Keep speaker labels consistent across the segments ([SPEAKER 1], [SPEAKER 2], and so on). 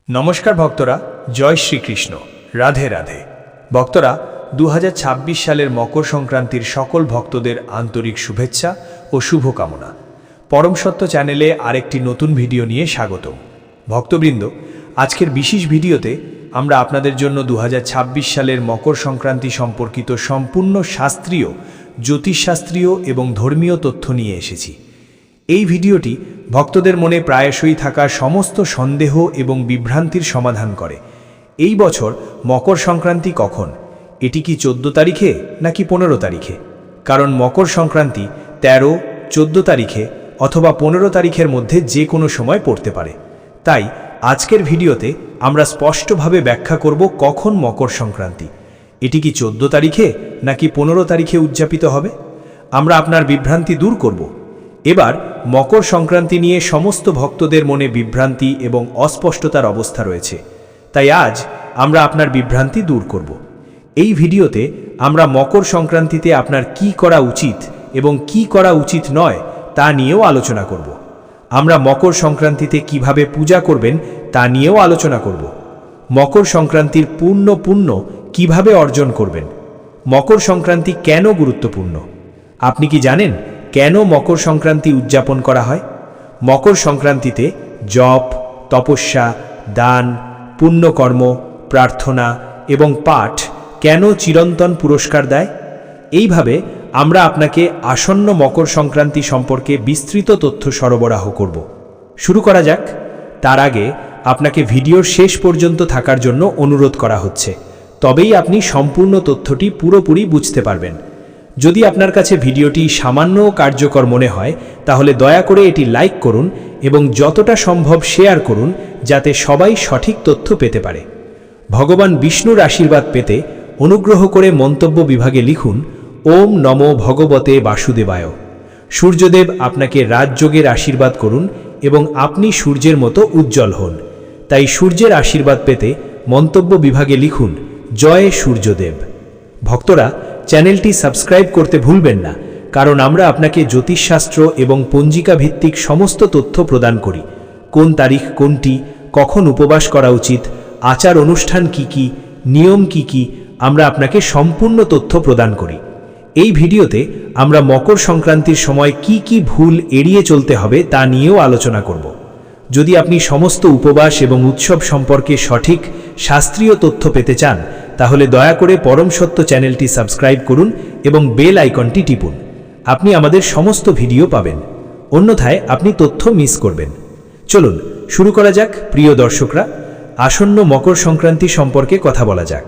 [SPEAKER 1] নমস্কার ভক্তরা, জয় শ্রীকৃষ্ণ, রাধে রাধে। ভক্তরা, 2026 সালের মকর সংক্রান্তির সকল ভক্তদের আন্তরিক শুভেচ্ছা ও শুভকামনা। পরম সত্য চ্যানেলে আরেকটি নতুন ভিডিও নিয়ে স্বাগতম। ভক্তবৃন্দ, আজকের বিশেষ ভিডিওতে আমরা আপনাদের জন্য 2026 সালের মকর সংক্রান্তি সম্পর্কিত সম্পূর্ণ শাস্ত্রীয়, জ্যোতিষশাস্ত্রীয় এবং ধর্মীয় তথ্য নিয়ে এসেছি। এই ভিডিওটি ভক্তদের মনে প্রায়শই থাকা সমস্ত সন্দেহ এবং বিভ্রান্তির সমাধান করে। এই বছর মকর সংক্রান্তি কখন? এটি কি 14 তারিখে নাকি 15 তারিখে? কারণ মকর সংক্রান্তি 13, 14 তারিখে অথবা 15 তারিখের মধ্যে যে কোনো সময় পড়তে পারে। তাই আজকের ভিডিওতে আমরা স্পষ্টভাবে ব্যাখ্যা করব কখন মকর সংক্রান্তি। এটি কি 14 তারিখে নাকি 15 তারিখে উদযাপিত হবে? আমরা আপনার বিভ্রান্তি দূর করব। এবার মকর সংক্রান্তি নিয়ে সমস্ত ভক্তদের মনে বিভ্রান্তি এবং অস্পষ্টতার অবস্থা রয়েছে, তাই আজ আমরা আপনার বিভ্রান্তি দূর করব। এই ভিডিওতে আমরা মকর সংক্রান্তিতে আপনার কি করা উচিত এবং কি করা উচিত নয় তা নিয়েও আলোচনা করব। আমরা মকর সংক্রান্তিতে কিভাবে পূজা করবেন তা নিয়েও আলোচনা করব। মকর সংক্রান্তির পুণ্য কিভাবে অর্জন করবেন? মকর সংক্রান্তি কেন গুরুত্বপূর্ণ? আপনি কি জানেন কেন মকর সংক্রান্তি উদযাপন করা হয়? মকর সংক্রান্তিতে জপ, তপস্যা, দান, পুণ্যকর্ম, প্রার্থনা এবং পাঠ কেন চিরন্তন পুরস্কার দেয়? এইভাবে আমরা আপনাকে আসন্ন মকর সংক্রান্তি সম্পর্কে বিস্তৃত তথ্য সরবরাহ করব। শুরু করা যাক। তার আগে আপনাকে ভিডিওর শেষ পর্যন্ত থাকার জন্য অনুরোধ করা হচ্ছে, তবেই আপনি সম্পূর্ণ তথ্যটি পুরোপুরি বুঝতে পারবেন। যদি আপনার কাছে ভিডিওটি সামান্য কার্যকর মনে হয় তাহলে দয়া করে এটি লাইক করুন এবং যতটা সম্ভব শেয়ার করুন, যাতে সবাই সঠিক তথ্য পেতে পারে। ভগবান বিষ্ণুর আশীর্বাদ পেতে অনুগ্রহ করে মন্তব্য বিভাগে লিখুন ওম নমো ভগবতে বাসুদেবায়। সূর্যদেব আপনাকে রাজযোগের আশীর্বাদ করুন এবং আপনি সূর্যের মতো উজ্জ্বল হন। তাই সূর্যের আশীর্বাদ পেতে মন্তব্য বিভাগে লিখুন জয় সূর্যদেব। ভক্তরা, চ্যানেলটি সাবস্ক্রাইব করতে ভুলবেন না, কারণ আমরা আপনাকে জ্যোতিষশাস্ত্র এবং পঞ্জিকা ভিত্তিক সমস্ত তথ্য প্রদান করি। কোন তারিখ কোনটি, কখন উপবাস করা উচিত, আচার অনুষ্ঠান কি, নিয়ম কি, আমরা আপনাকে সম্পূর্ণ তথ্য প্রদান করি। এই ভিডিওতে আমরা মকর সংক্রান্তির সময় কি ভুল এড়িয়ে চলতে হবে তা নিয়েও আলোচনা করব। যদি আপনি সমস্ত উপবাস এবং উৎসব সম্পর্কে সঠিক শাস্ত্রীয় তথ্য পেতে চান তাহলে দয়া করে পরম সত্য চ্যানেলটি সাবস্ক্রাইব করুন এবং বেল আইকনটি টিপুন। আপনি আমাদের সমস্ত ভিডিও পাবেন, অন্যথায় আপনি তথ্য মিস করবেন। চলুন শুরু করা যাক। প্রিয় দর্শকরা, আসন্ন মকর সংক্রান্তি সম্পর্কে কথা বলা যাক।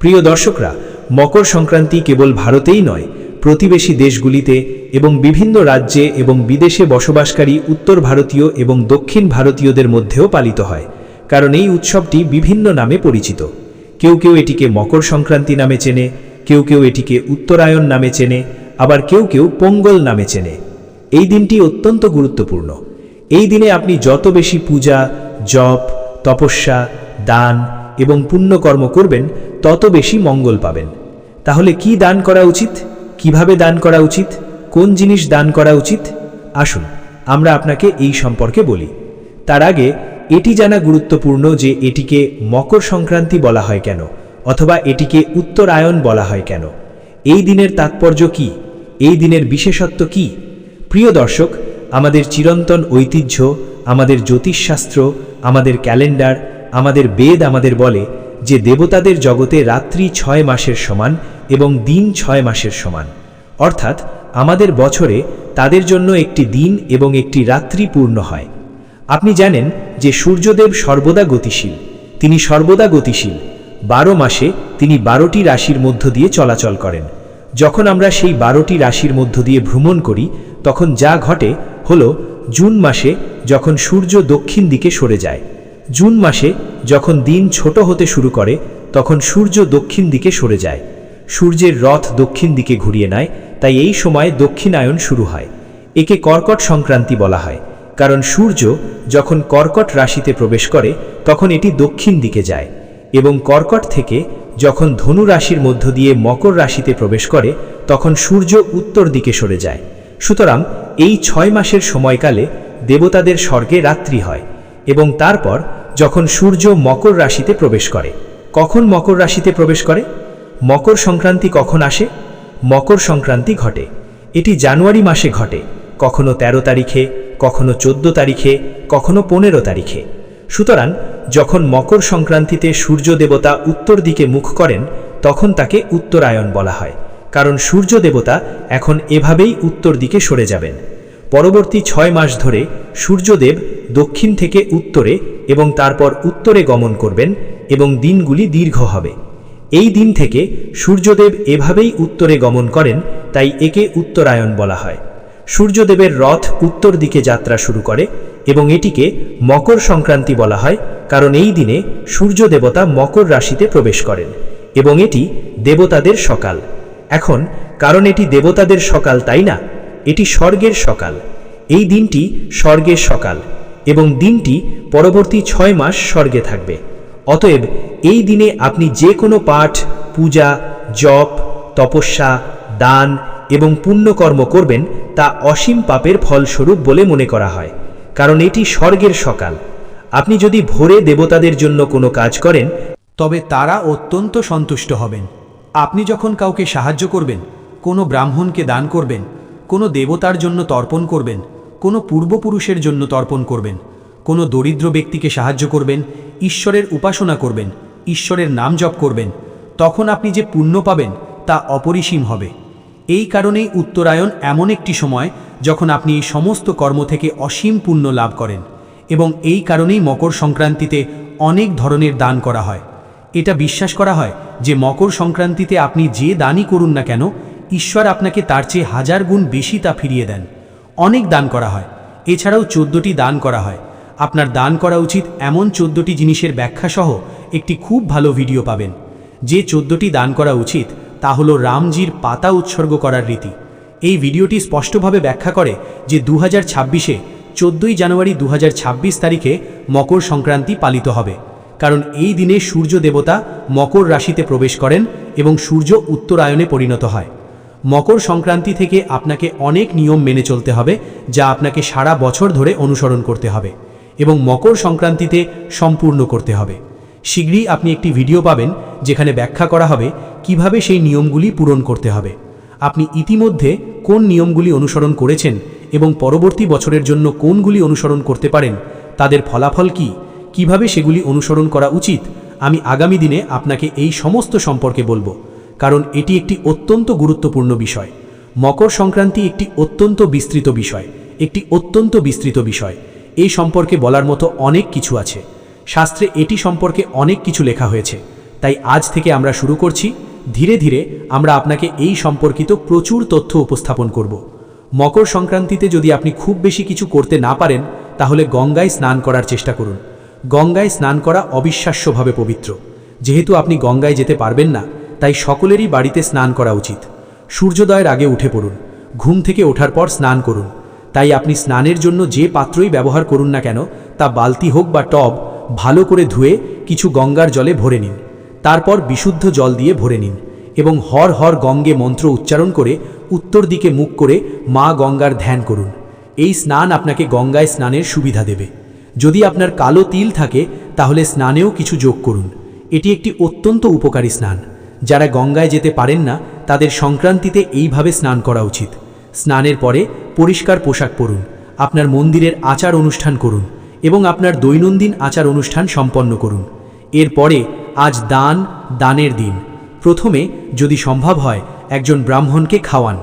[SPEAKER 1] প্রিয় দর্শকরা, মকর সংক্রান্তি কেবল ভারতেই নয়, প্রতিবেশী দেশগুলিতে এবং বিভিন্ন রাজ্যে এবং বিদেশে বসবাসকারী উত্তর ভারতীয় এবং দক্ষিণ ভারতীয়দের মধ্যেও পালিত হয়, কারণ এই উৎসবটি বিভিন্ন নামে পরিচিত। কেউ এটিকে মকর সংক্রান্তি নামে চেনে, কেউ এটিকে উত্তরায়ণ নামে চেনে, আবার কেউ পোঙ্গল নামে চেনে। এই দিনটি অত্যন্ত গুরুত্বপূর্ণ। এই দিনে আপনি যত বেশি পূজা, জপ, তপস্যা, দান এবং পুণ্যকর্ম করবেন তত বেশি মঙ্গল পাবেন। তাহলে কি দান করা উচিত, কিভাবে দান করা উচিত, কোন জিনিস দান করা উচিত? আসুন আমরা আপনাকে এই সম্পর্কে বলি। তার আগে এটি জানা গুরুত্বপূর্ণ যে এটিকে মকর সংক্রান্তি বলা হয় কেন, অথবা এটিকে উত্তরায়ণ বলা হয় কেন। এই দিনের তাৎপর্য কি, এই দিনের বিশেষত্ব কি? প্রিয় দর্শক, আমাদের চিরন্তন ঐতিহ্য, আমাদের জ্যোতিষশাস্ত্র, আমাদের ক্যালেন্ডার, আমাদের বেদ আমাদের বলে যে দেবতাদের জগতে রাত্রি 6 মাসের সমান এবং দিন 6 মাসের সমান। অর্থাৎ আমাদের বছরে তাদের জন্য একটি দিন এবং একটি রাত্রি পূর্ণ হয়। আপনি জানেন যে সূর্যদেব সর্বদা গতিশীল। তিনি সর্বদা গতিশীল। 12 মাসে তিনি 12টি রাশির মধ্য দিয়ে চলাচল করেন। যখন আমরা সেই 12টি রাশির মধ্য দিয়ে ভ্রমণ করি তখন যা ঘটে হলো, জুন মাসে যখন সূর্য দক্ষিণ দিকে সরে যায়, জুন মাসে যখন দিন ছোট হতে শুরু করে তখন সূর্য দক্ষিণ দিকে সরে যায়। সূর্যের রথ দক্ষিণ দিকে ঘুরিয়ে নেয়, তাই এই সময় দক্ষিণায়ন শুরু হয়। একে কর্কট সংক্রান্তি বলা হয়, কারণ সূর্য যখন কর্কট রাশিতে প্রবেশ করে তখন এটি দক্ষিণ দিকে যায়, এবং কর্কট থেকে যখন ধনু রাশির মধ্য দিয়ে মকর রাশিতে প্রবেশ করে তখন সূর্য উত্তর দিকে সরে যায়। সুতরাং এই 6 মাসের সময়কালে দেবতাদের স্বর্গে রাত্রি হয়, এবং তারপর যখন সূর্য মকর রাশিতে প্রবেশ করে। কখন মকর রাশিতে প্রবেশ করে? মকর সংক্রান্তি কখন আসে? মকর সংক্রান্তি ঘটে, এটি জানুয়ারি মাসে ঘটে, কখনো 13 তারিখে, কখনো 14 তারিখে, কখনো 15 তারিখে। সুতরাং যখন মকর সংক্রান্তিতে সূর্য দেবতা উত্তর দিকে মুখ করেন তখন তাকে উত্তরায়ণ বলা হয়, কারণ সূর্য দেবতা এখন এভাবেই উত্তর দিকে সরে যাবেন। পরবর্তী 6 মাস ধরে সূর্যদেব দক্ষিণ থেকে উত্তরে এবং তারপর উত্তরে গমন করবেন এবং দিনগুলি দীর্ঘ হবে। এই দিন থেকে সূর্যদেব এভাবেই উত্তরে গমন করেন, তাই একে উত্তরায়ণ বলা হয়। সূর্যদেবের রথ উত্তর দিকে যাত্রা শুরু করে এবং এটিকে মকর সংক্রান্তি বলা হয়, কারণ এই দিনে সূর্য দেবতা মকর রাশিতে প্রবেশ করেন এবং এটি দেবতাদের সকাল। এখন কারণ এটি দেবতাদের সকাল, তাই না, এটি স্বর্গের সকাল। এই দিনটি স্বর্গের সকাল এবং দিনটি পরবর্তী 6 মাস স্বর্গে থাকবে। অতএব এই দিনে আপনি যে কোনো পাঠ, পূজা, জপ, তপস্যা, দান এবং পুণ্যকর্ম করবেন তা অসীম পাপের ফলস্বরূপ বলে মনে করা হয়, কারণ এটি স্বর্গের সকাল। আপনি যদি ভোরে দেবতাদের জন্য কোনো কাজ করেন
[SPEAKER 2] তবে তারা অত্যন্ত সন্তুষ্ট হবেন। আপনি যখন কাউকে সাহায্য করবেন, কোনো ব্রাহ্মণকে দান করবেন, কোনো দেবতার জন্য তর্পণ করবেন, কোনো পূর্বপুরুষের জন্য তর্পণ করবেন, কোনো দরিদ্র ব্যক্তিকে সাহায্য করবেন, ঈশ্বরের উপাসনা করবেন, ঈশ্বরের নাম জপ করবেন, তখন আপনি যে পুণ্য পাবেন তা অপরিসীম হবে। এই কারণেই উত্তরায়ণ এমন একটি সময় যখন আপনি এই সমস্ত কর্ম থেকে অসীম পুণ্য লাভ করেন এবং এই কারণেই মকর সংক্রান্তিতে অনেক ধরনের দান করা হয়। এটা বিশ্বাস করা হয় যে মকর সংক্রান্তিতে আপনি যে দানই করুন না কেন, ঈশ্বর আপনাকে তার চেয়ে 1000 গুণ বেশি তা ফিরিয়ে দেন। অনেক দান করা হয়, এছাড়াও 14টি দান করা হয়। আপনার দান করা উচিত এমন 14টি জিনিসের ব্যাখ্যা সহ একটি খুব ভালো ভিডিও পাবেন। যে 14টি দান করা উচিত তা হলো রামজির পাতা উৎসর্গ করার রীতি। এই ভিডিওটি স্পষ্টভাবে ব্যাখ্যা করে যে 2026-এ 14ই জানুয়ারি 2026 তারিখে মকর সংক্রান্তি পালিত হবে, কারণ এই দিনে সূর্য দেবতা মকর রাশিতে প্রবেশ করেন এবং সূর্য উত্তরায়ণে পরিণত হয়। মকর সংক্রান্তি থেকে আপনাকে অনেক নিয়ম মেনে চলতে হবে, যা আপনাকে সারা বছর ধরে অনুসরণ করতে হবে এবং মকর সংক্রান্তিতে সম্পূর্ণ করতে হবে। শীঘ্রই আপনি একটি ভিডিও পাবেন যেখানে ব্যাখ্যা করা হবে কিভাবে সেই নিয়মগুলি পূরণ করতে হবে। আপনি ইতিমধ্যে কোন নিয়মগুলি অনুসরণ করেছেন এবং পরবর্তী বছরের জন্য কোনগুলি অনুসরণ করতে পারেন, তাদের ফলাফল কি, কিভাবে সেগুলি অনুসরণ করা উচিত, আমি আগামী দিনে আপনাকে এই সমস্ত সম্পর্কে বলবো, কারণ এটি একটি অত্যন্ত গুরুত্বপূর্ণ বিষয়। মকর সংক্রান্তি একটি অত্যন্ত বিস্তৃত বিষয়। এই সম্পর্কে বলার মতো অনেক কিছু আছে। শাস্ত্রে এটি সম্পর্কে অনেক কিছু লেখা হয়েছে। তাই আজ থেকে আমরা শুরু করছি। ধীরে ধীরে আমরা আপনাকে এই সম্পর্কিত প্রচুর তথ্য উপস্থাপন করব। মকর সংক্রান্তিতে যদি আপনি খুব বেশি কিছু করতে না পারেন, তাহলে গঙ্গায় স্নান করার চেষ্টা করুন। গঙ্গায় স্নান করা অবিশ্বাস্যভাবে পবিত্র। যেহেতু আপনি গঙ্গায় যেতে পারবেন না, তাই সকলেরই বাড়িতে স্নান করা উচিত। সূর্যোদয়ের আগে উঠে পড়ুন, ঘুম থেকে ওঠার পর স্নান করুন। তাই আপনি স্নানের জন্য যে পাত্রই ব্যবহার করুন না কেন, তা বালতি হোক বা টব, ভালো করে ধুয়ে কিছু গঙ্গার জলে ভরে নিন। তারপর বিশুদ্ধ জল দিয়ে ভরে নিন এবং হর হর গঙ্গে মন্ত্র উচ্চারণ করে উত্তর দিকে মুখ করে মা গঙ্গার ধ্যান করুন। এই স্নান আপনাকে গঙ্গায় স্নানের সুবিধা দেবে। যদি আপনার কালো তিল থাকে তাহলে স্নানেও কিছু যোগ করুন। এটি একটি অত্যন্ত উপকারী স্নান। যারা গঙ্গায় যেতে পারেন না তাদের সংক্রান্তিতে এইভাবে স্নান করা উচিত। স্নানের পরে পরিষ্কার পোশাক পরুন, আপনার মন্দিরের আচার অনুষ্ঠান করুন এবং আপনার দৈনন্দিন আচার অনুষ্ঠান সম্পন্ন করুন। এরপরে আজ দানের দিন। প্রথমে যদি সম্ভব হয় একজন ব্রাহ্মণকে খাওয়ান।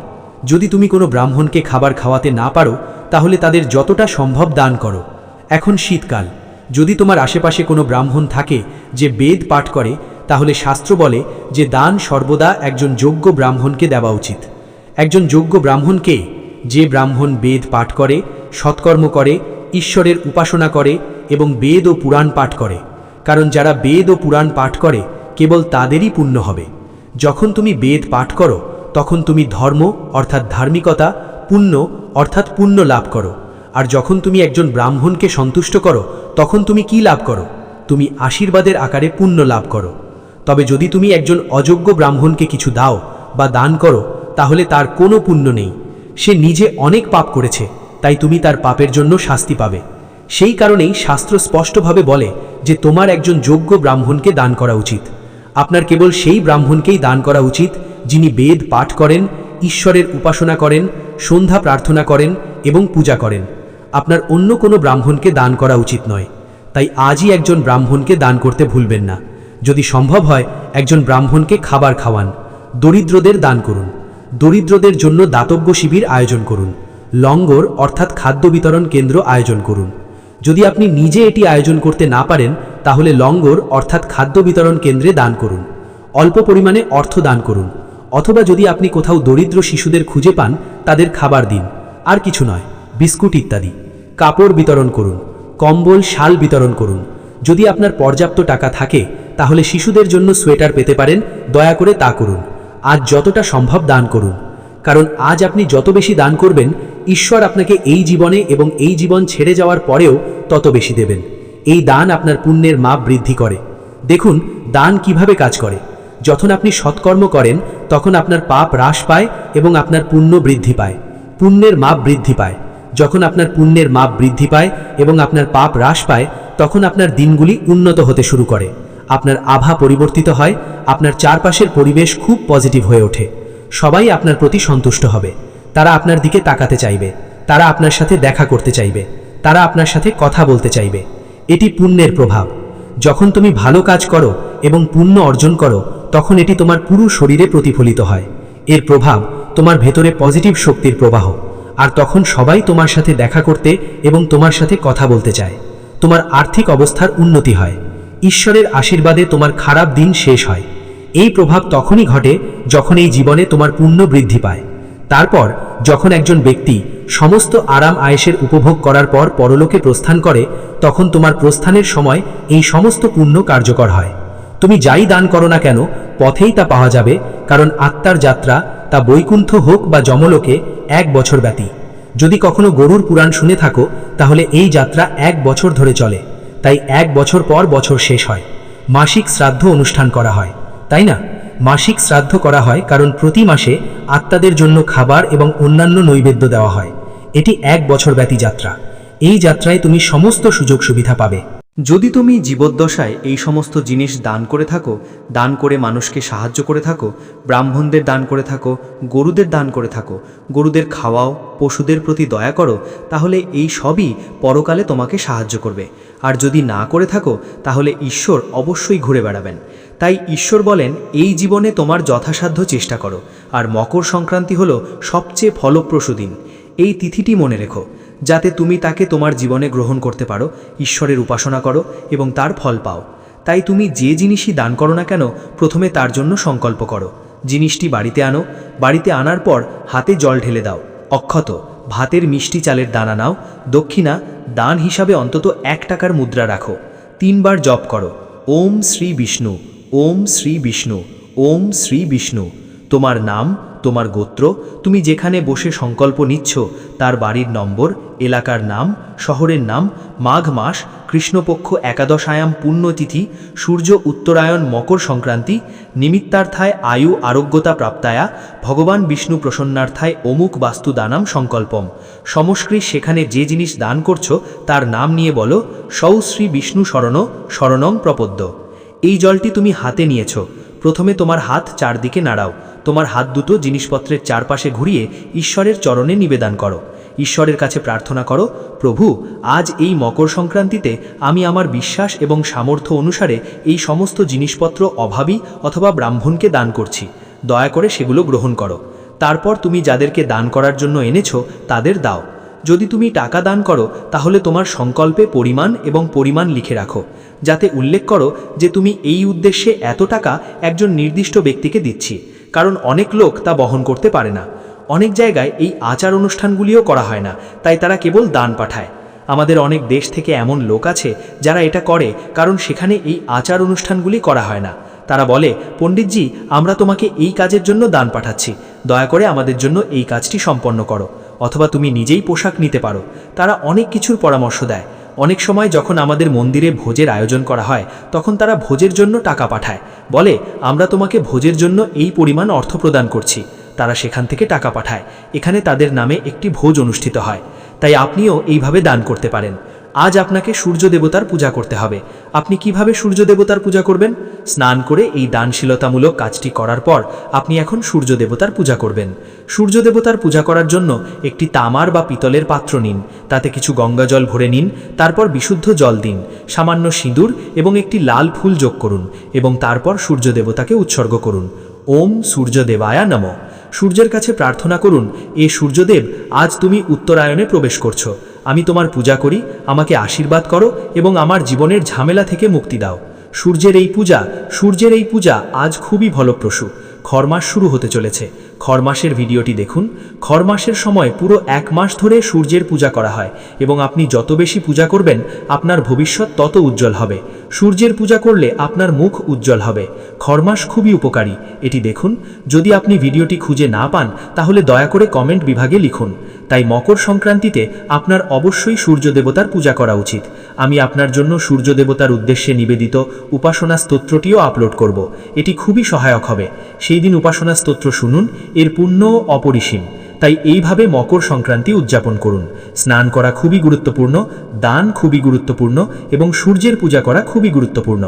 [SPEAKER 2] যদি তুমি কোনো ব্রাহ্মণকে খাবার খাওয়াতে না পারো তাহলে তাদের যতটা সম্ভব দান করো। এখন শীতকাল, যদি তোমার আশেপাশে কোনো ব্রাহ্মণ থাকে যে বেদ পাঠ করে, তাহলে শাস্ত্র বলে যে দান সর্বদা একজন যোগ্য ব্রাহ্মণকে দেওয়া উচিত। একজন যোগ্য ব্রাহ্মণ কে? যে ব্রাহ্মণ বেদ পাঠ করে, সৎকর্ম করে, ঈশ্বরের উপাসনা করে এবং বেদ ও পুরাণ পাঠ করে। কারণ যারা বেদ ও পুরাণ পাঠ করে কেবল তাদেরই পুণ্য হবে। যখন তুমি বেদ পাঠ করো তখন তুমি ধর্ম অর্থাৎ ধার্মিকতা, পুণ্য অর্থাৎ পুণ্য লাভ করো। আর যখন তুমি একজন ব্রাহ্মণকে সন্তুষ্ট করো তখন তুমি কি লাভ করো? তুমি আশীর্বাদের আকারে পুণ্য লাভ করো। তবে যদি তুমি একজন অযোগ্য ব্রাহ্মণকে কিছু দাও বা দান করো তাহলে তার কোনো পুণ্য নেই। সে নিজে অনেক পাপ করেছে, তাই তুমি তার পাপের জন্য শাস্তি পাবে। সেই কারণেই শাস্ত্র স্পষ্টভাবে বলে যে তোমার একজন যোগ্য ব্রাহ্মণকে দান করা উচিত। আপনার কেবল সেই ব্রাহ্মণকেই দান করা উচিত যিনি বেদ পাঠ করেন, ঈশ্বরের উপাসনা করেন, সন্ধ্যা প্রার্থনা করেন এবং পূজা করেন। আপনার অন্য কোনো ব্রাহ্মণকে দান করা উচিত নয়। তাই আজই একজন ব্রাহ্মণকে দান করতে ভুলবেন না। যদি সম্ভব হয় একজন ব্রাহ্মণকে খাবার খাওয়ান। দরিদ্রদের দান করুন। দরিদ্রদের জন্য দাতব্য শিবির আয়োজন করুন। লঙ্গর অর্থাৎ খাদ্য বিতরণ কেন্দ্র আয়োজন করুন। যদি আপনি নিজে এটি আয়োজন করতে না পারেন তাহলে লঙ্গর অর্থাৎ খাদ্য বিতরণ কেন্দ্রে দান করুন। অল্প পরিমাণে অর্থ দান করুন, অথবা যদি আপনি কোথাও দরিদ্র শিশুদের খুঁজে পান তাদের খাবার দিন। আর কিছু নয়, বিস্কুট ইত্যাদি। কাপড় বিতরণ করুন, কম্বল শাল বিতরণ করুন। যদি আপনার পর্যাপ্ত টাকা থাকে তাহলে শিশুদের জন্য সোয়েটার পেতে পারেন, দয়া করে তা করুন। আজ যতটা সম্ভব দান করুন, কারণ আজ আপনি যত বেশি দান করবেন ঈশ্বর আপনাকে এই জীবনে এবং এই জীবন ছেড়ে যাওয়ার পরেও তত বেশি দেবেন। এই দান আপনার পুণ্যের মাপ বৃদ্ধি করে। দেখুন দান কিভাবে কাজ করে। যখন আপনি সৎকর্ম করেন তখন আপনার পাপ হ্রাস পায় এবং আপনার পুণ্য বৃদ্ধি পায়। পুণ্যের মাপ বৃদ্ধি পায়। যখন আপনার পুণ্যের মাপ বৃদ্ধি পায় এবং আপনার পাপ হ্রাস পায় তখন আপনার দিনগুলি উন্নত হতে শুরু করে। আপনার আভা পরিবর্তিত হয়, আপনার চারপাশের পরিবেশ খুব পজিটিভ হয়ে ওঠে। সবাই আপনার প্রতি সন্তুষ্ট হবে। তারা আপনার দিকে তাকাতে চাইবে, তারা আপনার সাথে দেখা করতে চাইবে, তারা আপনার সাথে কথা বলতে চাইবে। এটি পুণ্যের প্রভাব। যখন তুমি ভালো কাজ করো এবং পুণ্য অর্জন করো তখন এটি তোমার পুরো শরীরে প্রতিফলিত হয়। এর প্রভাব তোমার ভেতরে পজিটিভ শক্তির প্রবাহ। আর তখন সবাই তোমার সাথে দেখা করতে এবং তোমার সাথে কথা বলতে চায়। তোমার আর্থিক অবস্থার উন্নতি হয়। ঈশ্বরের আশীর্বাদে তোমার খারাপ দিন শেষ হয়। এই প্রভাব তখনই ঘটে যখন এই জীবনে তোমার পুণ্য বৃদ্ধি পায়। তারপর যখন একজন ব্যক্তি সমস্ত আরাম আয়েশের উপভোগ করার পর পরলোকে প্রস্থান করে তখন তোমার প্রস্থানের সময় এই সমস্ত পুণ্য কার্যকর হয়। তুমি যাই দান করো না কেন পথেই তা পাওয়া যাবে, কারণ আত্মার যাত্রা, তা বৈকুণ্ঠ হোক বা যমলোকে, 1 বছর ব্যাপী। যদি কখনো গরুর পুরাণ শুনে থাকো তাহলে এই যাত্রা 1 বছর ধরে চলে। তাই 1 বছর পর বছর শেষ হয়। মাসিক শ্রাদ্ধ অনুষ্ঠান করা হয়, তাই না? মাসিক শ্রাদ্ধ করা হয় কারণ প্রতি মাসে আত্মাদের জন্য খাবার এবং অন্যান্য নৈবেদ্য দেওয়া হয়। এটি 1 বছর ব্যাপী যাত্রা। এই যাত্রায় তুমি সমস্ত সুযোগ সুবিধা পাবে।
[SPEAKER 1] যদি তুমি জীবদ্দশায় এই সমস্ত জিনিস দান করে থাকো, দান করে মানুষকে সাহায্য করে থাকো, ব্রাহ্মণদের দান করে থাকো, গরুদের দান করে থাকো, গরুদের খাওয়াও, পশুদের প্রতি দয়া করো, তাহলে এই সবই পরকালে তোমাকে সাহায্য করবে। আর যদি না করে থাকো তাহলে ঈশ্বর অবশ্যই ঘুরে বেড়াবেন। তাই ঈশ্বর বলেন এই জীবনে তোমার যথাসাধ্য চেষ্টা করো। আর মকর সংক্রান্তি হলো সবচেয়ে ফলপ্রসূ দিন। এই তিথিটি মনে রেখো যাতে তুমি তাকে তোমার জীবনে গ্রহণ করতে পারো, ঈশ্বরের উপাসনা করো এবং তার ফল পাও। তাই তুমি যে জিনিসই দান করো না কেন প্রথমে তার জন্য সংকল্প করো। জিনিসটি বাড়িতে আনো, বাড়িতে আনার পর হাতে জল ঢেলে দাও। অক্ষত, ভাতের মিষ্টি চালের দানা নাও। দক্ষিণা দান হিসাবে অন্তত 1 টাকার মুদ্রা রাখো। 3 বার জপ করো, ওম শ্রী বিষ্ণু, ওম শ্রী বিষ্ণু, ওম শ্রী বিষ্ণু। তোমার নাম, তোমার গোত্র, তুমি যেখানে বসে সংকল্প নিচ্ছ তার বাড়ির নম্বর, এলাকার নাম, শহরের নাম, মাঘ মাস, কৃষ্ণপক্ষ একাদশায়াম পুণ্যতিথি, সূর্য উত্তরায়ণ মকর সংক্রান্তি, নিমিত্তার্থায় আয়ু আরোগ্যতা প্রাপ্তায়া, ভগবান বিষ্ণু প্রসন্নার্থায় অমুক বাস্তু দানাম সংকল্পম। সমষ্কৃত সেখানে যে জিনিস দান করছো তার নাম নিয়ে বলো, সৌ শ্রী বিষ্ণু শরণং প্রপদ্য। এই জলটি তুমি হাতে নিয়েছো। প্রথমে তোমার হাত চারদিকে নাড়াও। তোমার হাত দুটো জিনিসপত্রের চারপাশে ঘুরিয়ে ঈশ্বরের চরণে নিবেদন করো। ঈশ্বরের কাছে প্রার্থনা করো, প্রভু আজ এই মকর সংক্রান্তিতে আমি আমার বিশ্বাস এবং সামর্থ্য অনুসারে এই সমস্ত জিনিসপত্র অভাবী অথবা ব্রাহ্মণকে দান করছি, দয়া করে সেগুলো গ্রহণ করো। তারপর তুমি যাদেরকে দান করার জন্য এনেছো তাদের দাও। যদি তুমি টাকা দান করো তাহলে তোমার সংকল্পে পরিমাণ এবং পরিমাণ লিখে রাখো, যাতে উল্লেখ করো যে তুমি এই উদ্দেশ্যে এত টাকা একজন নির্দিষ্ট ব্যক্তিকে দিচ্ছি, কারণ অনেক লোক তা বহন করতে পারে না। অনেক জায়গায় এই আচার অনুষ্ঠানগুলিও করা হয় না, তাই তারা কেবল দান পাঠায়। আমাদের অনেক দেশ থেকে এমন লোক আছে যারা এটা করে, কারণ সেখানে এই আচার অনুষ্ঠানগুলি করা হয় না। তারা বলে, পণ্ডিতজি আমরা তোমাকে এই কাজের জন্য দান পাঠাচ্ছি, দয়া করে আমাদের জন্য এই কাজটি সম্পন্ন করো, অথবা তুমি নিজেই পোশাক নিতে পারো। তারা অনেক কিছুর পরামর্শ দেয়। অনেক সময় যখন আমাদের মন্দিরে ভোজের আয়োজন করা হয় তখন তারা ভোজের জন্য টাকা পাঠায়, বলে আমরা তোমাকে ভোজের জন্য এই পরিমাণ অর্থ প্রদান করছি। তারা সেখান থেকে টাকা পাঠায়, এখানে তাদের নামে একটি ভোজ অনুষ্ঠিত হয়। তাই আপনিও এইভাবে দান করতে পারেন।
[SPEAKER 2] আজ আপনাকে সূর্য দেবতার পূজা করতে হবে। আপনি কিভাবে সূর্য দেবতার পূজা করবেন? স্নান করে এই দানশীলতামূলক কাজটি করার পর আপনি এখন সূর্য দেবতার পূজা করবেন। সূর্য দেবতার পূজা করার জন্য একটি তামার বা পিতলের পাত্র নিন, তাতে কিছু গঙ্গা জল ভরে নিন, তারপর বিশুদ্ধ জল দিন, সামান্য সিঁদুর এবং একটি লাল ফুল যোগ করুন এবং তারপর সূর্য দেবতাকে উৎসর্গ করুন। ওম সূর্যদেবায়া নমঃ। সূর্যের কাছে প্রার্থনা করুন, এ সূর্যদেব, আজ তুমি উত্তরায়ণে প্রবেশ করছো। আমি তোমার পূজা করি, আমাকে আশীর্বাদ করো এবং আমার জীবনের ঝামেলা থেকে মুক্তি দাও। সূর্যের এই পূজা আজ খুবই ফলপ্রসূ। খরমাস শুরু হতে চলেছে। খরমাসের ভিডিওটি দেখুন। খরমাসের সময় পুরো 1 মাস ধরে সূর্যের পূজা করা হয় এবং আপনি যত বেশি পূজা করবেন আপনার ভবিষ্যৎ তত উজ্জ্বল হবে। সূর্যের পূজা করলে আপনার মুখ উজ্জ্বল হবে। খরমাস খুবই উপকারী, এটি দেখুন। যদি আপনি ভিডিওটি খুঁজে না পান তাহলে দয়া করে কমেন্ট বিভাগে লিখুন। তাই মকর সংক্রান্তিতে আপনার অবশ্যই সূর্য দেবতার পূজা করা উচিত। আমি আপনার জন্য সূর্য দেবতার উদ্দেশ্যে নিবেদিত উপাসনা স্তোত্রটিও আপলোড করব। এটি খুবই সহায়ক হবে। সেই দিন উপাসনা স্তোত্র শুনুন, এর পুণ্য অপরিসীম। তাই এইভাবে মকর সংক্রান্তি উদযাপন করুন। স্নান করা খুবই গুরুত্বপূর্ণ, দান খুবই গুরুত্বপূর্ণ এবং সূর্যের পূজা করা খুবই গুরুত্বপূর্ণ।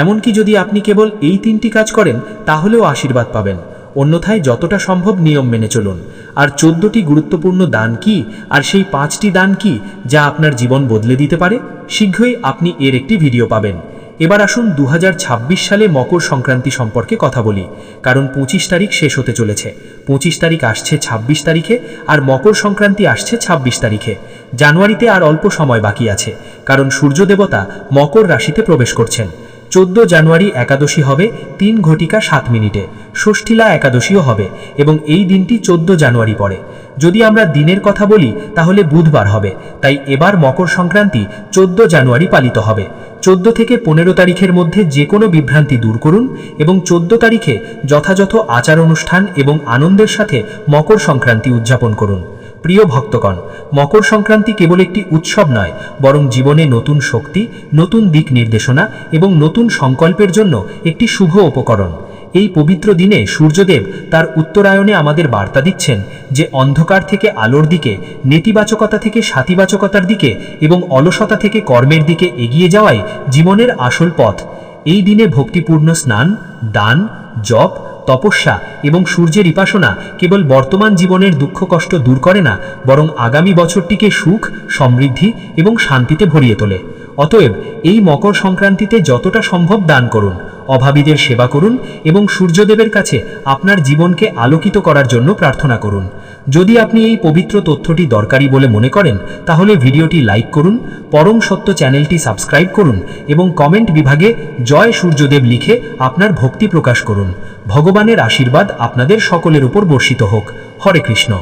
[SPEAKER 2] এমনকি যদি আপনি কেবল এই 3টি কাজ করেন তাহলেও আশীর্বাদ পাবেন। অন্যথায় যতটা সম্ভব নিয়ম মেনে চলুন। আর 14টি গুরুত্বপূর্ণ দান কি, আর সেই 5টি দান কি যা আপনার জীবন বদলে দিতে পারে? শীঘ্রই আপনি এর একটি ভিডিও পাবেন। এবার আসুন 2026 সালে মকর সংক্রান্তি সম্পর্কে কথা বলি, কারণ 25 তারিখ শেষ হতে চলেছে। 25 তারিখ আসছে 26 তারিখে, আর মকর সংক্রান্তি আসছে 26 তারিখে। জানুয়ারিতে আর অল্প সময় বাকি আছে, কারণ সূর্য দেবতা মকর রাশিতে প্রবেশ করছেন। 14 জানুয়ারি একাদশী হবে 3:07। ষষ্ঠীলা একাদশীও হবে এবং এই দিনটি 14 জানুয়ারি পড়ে। যদি আমরা দিনের কথা বলি তাহলে বুধবার হবে, তাই এবার মকর সংক্রান্তি 14 জানুয়ারি পালিত হবে। 14 থেকে 15 তারিখের মধ্যে যে কোনো বিভ্রান্তি দূর করুন এবং 14 তারিখে যথাযথ আচার অনুষ্ঠান এবং আনন্দের সাথে মকর সংক্রান্তি উদযাপন করুন। প্রিয় ভক্তগণ, মকর সংক্রান্তি কেবল একটি উৎসব নয়, বরং জীবনে নতুন শক্তি, নতুন দিক নির্দেশনা এবং নতুন সংকল্পের জন্য একটি শুভ উপকরণ। এই পবিত্র দিনে সূর্যদেব তার উত্তরায়ণে আমাদের বার্তা দিচ্ছেন যে অন্ধকার থেকে আলোর দিকে, নেতিবাচকতা থেকে সাতিবাচকতার দিকে এবং অলসতা থেকে কর্মের দিকে এগিয়ে যাওয়াই জীবনের আসল পথ। এই দিনে ভক্তিপূর্ণ স্নান, দান, জপ, তপস্যা এবং সূর্যের উপাসনা কেবল বর্তমান জীবনের দুঃখ কষ্ট দূর করে না, বরং আগামী বছরটিকে সুখ, সমৃদ্ধি এবং শান্তিতে ভরিয়ে তোলে। অতএব এই মকর সংক্রান্তিতে যতটা সম্ভব দান করুন, অভাবীদের সেবা করুন এবং সূর্যদেবের কাছে আপনার জীবনকে আলোকিত করার জন্য প্রার্থনা করুন। যদি আপনি এই পবিত্র তথ্যটি দরকারি বলে মনে করেন তাহলে ভিডিওটি লাইক করুন, পরম সত্য চ্যানেলটি সাবস্ক্রাইব করুন এবং কমেন্ট বিভাগে জয় সূর্যদেব লিখে আপনার ভক্তি প্রকাশ করুন। ভগবানের আশীর্বাদ আপনাদের সকলের উপর বর্ষিত হোক। হরে কৃষ্ণ।